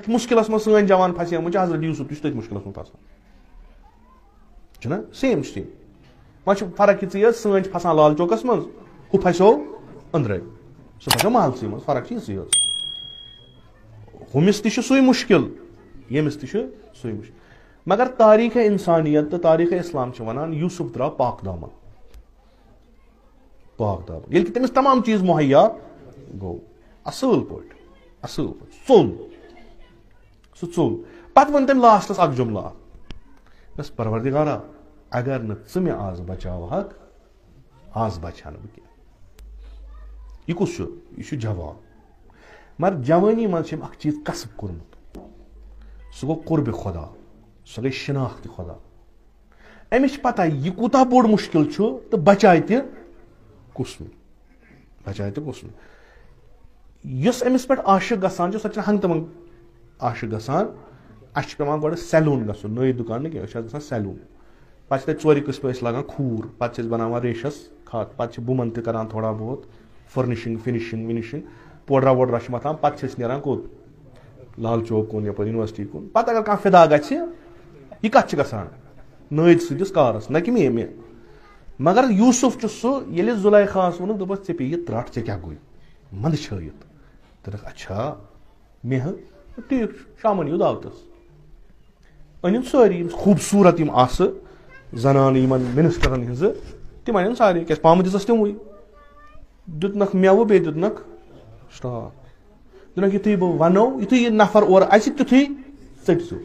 मुश्किलस मज सन जवान फसे हजरत यूसुफ तथ मुश्किलस मज फसान सेम सेम वह फर्क ये सन फसान लाल चौकस मज हु फसो अंदर सह फसो महलस मज फर्क ये हुमिस तुई मुश्किल यमिस तुई मुश्किल मगर तारीख इंसानियत तो तारीख इस्लाम वनान यूसुफ द्राव पाक दामन ये तमिस तमाम चीज मुहैया गो असल पे चोल चोल पे वन तम लास्टस अख जुमला बस परवरदिगारा अगर न मे आज बचावहक आज बचा बह यह कुछ यह जवाब मगर जवानी मज अख चीज कसब कोर्मुत सह गो कुर्ब खुदा सह गई शिनाख्त खुदा अमिस पता यह कूता बोड़ मुश्किल तो बचाए तुसम अमिस पे आशिक गसान सह हंग तमंग आशिक गसान अस पे गो सैलून गन नई दुकान क्या सैलून पे चोर किस्म लगान खूर पे बनान रेशस खत पे बुमन तरान थोड़ा बहुत फर्निशिंग फिनिशिंग विनिशिंग पोडरा वोडरा मथान पे नीरान कोत लाल चौक कुन यप यूनिवर्सिटी कुन पे अगर कह फिदा गह कत गसान नईद सदिस कारस न कि मे मगर यूसुफ सह जुलैखास वोन दोपस पे यह त्रट क्या गई मंद छत तो अच्छा मे ठीक शामन यू दावतस अन सारी खूबसूरत जनान मिनिस्टरन हज तम अन सारे क्या पाम दिस तमवे दुतनक मेव बे दुतनक स्टाक दुनक यु बह वनो यु यह नफर और तुथु चटो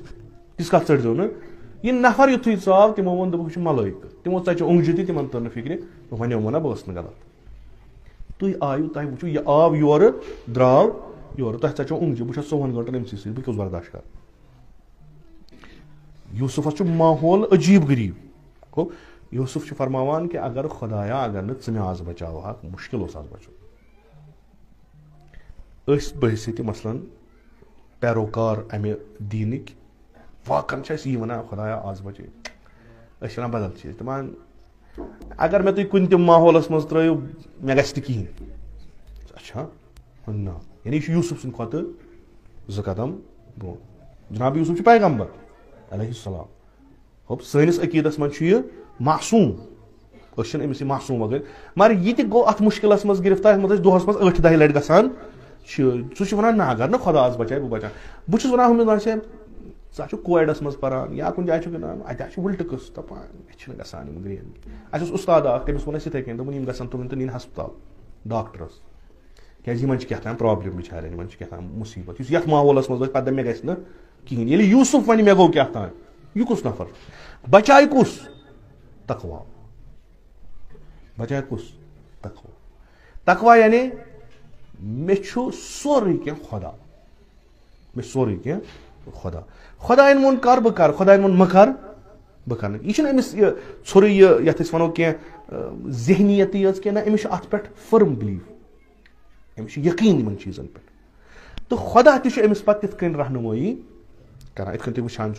तिस कत चटो न यह नफर युथु आव तमो वो दोप मलक तमो चे ओंगजि तम तर फिक्र वो ना बस गलत तुम आयु तुम वो यह आव योर द्राव योर तुम चे ओंगजि बह 14 घंटन अमसी सह बह बर्दाश्त कर यूसुफस माहौल अजीब गरीब गो यूसुफ फरमान कि अगर खुदाया अगर न आज बचाव मुश्किल आज बचो बहस मसलन पैरोकार अमे दीनिक वाकन यह वन खुदाया आज बचे वन बदल चीज दपान अगर मे तुम कुन तम माहौलस मज त्रो मे गि कहें अच्छा ना यानी यूसुफ सद खुद ज कदम ब्रो जनाब यूसुफ पैगम्बर अलैहिस्सलाम होप सैनिस अकीदस मज मासूम अमिस मासूम वगैरह मगर यह गो अत मुश्किल मज गिरफ्तार मज दोहस मज 8-10 लट गसान सह वन ना अगर न खुदा आज बचाए बह बचा बहुत वन हम सा कोडस मज पान या कुन जाए गिंदान अत उल्ट कस दपान गसान ग्रेन अस उस्ताद तमिस वन इथे कन दोपन गसान तुम तो नीन हस्पताल डॉक्टरस क्या क्या प्रॉब्लम बिचारे क्या मुसीबत ये माहौलस मज पे मे गि कहें ये यूसुफ वन मे गो क्या यह कुस नफर बचाए कुस तकवा बचाए कुस तकवा यानी मे सोरे क्या खुदा मे सोरे क्या खुदा खुदायन वोन कर बह कर खुदायन वोन मह कर बह कर यह अमिस ोर ये वो क्या जहनीयत क्या ना अमिस अत पे फर्म बिलीव अमिस यकीन इन चीजन पे तो खुदा तमिस पे तिथ रहनुमाई कर इत तुम वुचान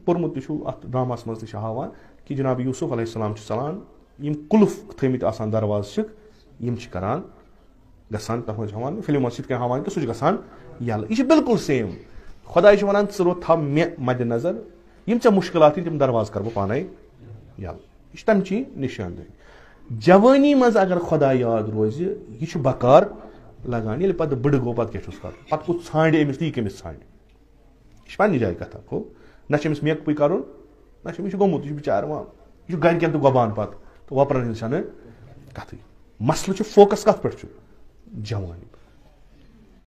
पोर्मुत अत ड्रामास मज हावान कि जनाब यूसुफ अलैहिस्सलाम चलान यम कुल्फ थमित आसान दरवाज यम करान गसान तथ मज हावान फिल्म सह हावान कि सह गसान यल यह बिल्कुल सेम खुदा वन रो थव मे मद नजर यम ऐ मुश्किल तम दरवाज कर बह पान यल यह तमची निशानदही जवानी मज अगर खुदा याद रोज यह बकार लगान ये पे बड़ गो पे क्या कर पे कुछ छांड अमिस ती कमिस छांड यह पन्ने जाए कथा गो ना मेकअप कर ना गोमुत यह बिचार यह गरकन तो गबान पे तो वपरन कथ मसल फोकस कत पे जवानी